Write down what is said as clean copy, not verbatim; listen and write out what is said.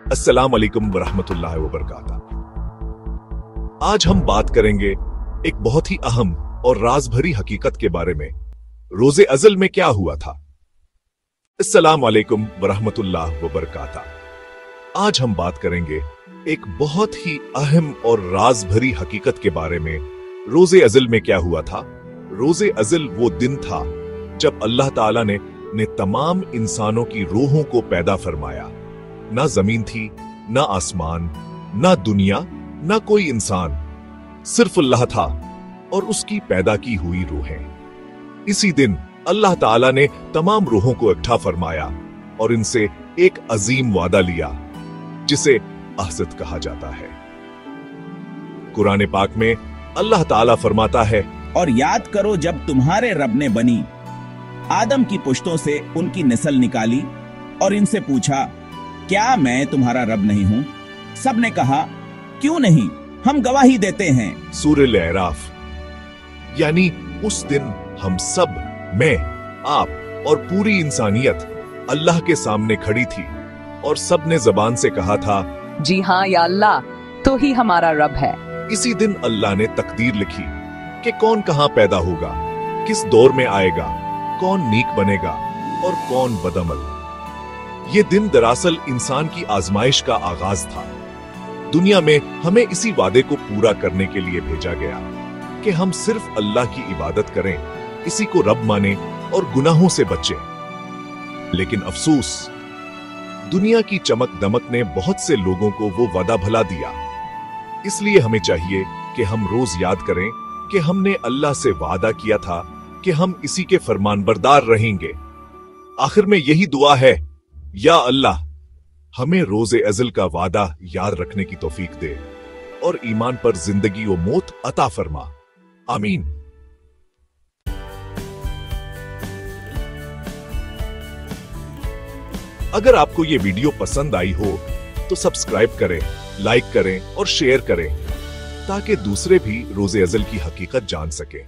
अस्सलाम वालेकुम वरहमतुल्लाहि वबरकातुहू। आज हम बात करेंगे एक बहुत ही अहम और राज भरी हकीकत के बारे में। रोजे अज़ल में क्या हुआ था? अस्सलाम वालेकुम वरहमतुल्लाहि वबरकातुहू। आज हम बात करेंगे एक बहुत ही अहम और राज भरी हकीकत के बारे में। रोजे अज़ल में क्या हुआ था? रोजे अज़ल वो दिन था जब अल्लाह ताला ने तमाम इंसानों की रूहों को पैदा फरमाया। ना जमीन थी, ना आसमान, ना दुनिया, ना कोई इंसान, सिर्फ अल्लाह था और उसकी पैदा की हुई रूहें। इसी दिन अल्लाह ताला ने तमाम रूहों को इकट्ठा फरमाया और इनसे एक अजीम वादा लिया जिसे अहद कहा जाता है। कुरान पाक में अल्लाह ताला फरमाता है, और याद करो जब तुम्हारे रब ने बनी आदम की पुश्तों से उनकी नस्ल निकाली और इनसे पूछा, क्या मैं तुम्हारा रब नहीं हूं? सब ने कहा, क्यों नहीं, हम गवाही देते हैं। सूरह अराफ। यानी उस दिन हम सब, मैं, आप और पूरी इंसानियत अल्लाह के सामने खड़ी थी और सब ने जबान से कहा था, जी हाँ या अल्लाह, तो ही हमारा रब है। इसी दिन अल्लाह ने तकदीर लिखी कि कौन कहां पैदा होगा, किस दौर में आएगा, कौन नीक बनेगा और कौन बदअमल। ये दिन दरअसल इंसान की आजमाइश का आगाज था। दुनिया में हमें इसी वादे को पूरा करने के लिए भेजा गया कि हम सिर्फ अल्लाह की इबादत करें, इसी को रब माने और गुनाहों से बचें। लेकिन अफसोस, दुनिया की चमक दमक ने बहुत से लोगों को वो वादा भुला दिया। इसलिए हमें चाहिए कि हम रोज याद करें कि हमने अल्लाह से वादा किया था कि हम इसी के फरमानबरदार रहेंगे। आखिर में यही दुआ है, या अल्लाह हमें रोजे अज़ल का वादा याद रखने की तौफीक दे और ईमान पर जिंदगी और मौत अता फरमा। आमीन। अगर आपको ये वीडियो पसंद आई हो तो सब्सक्राइब करें, लाइक करें और शेयर करें ताकि दूसरे भी रोजे अज़ल की हकीकत जान सकें।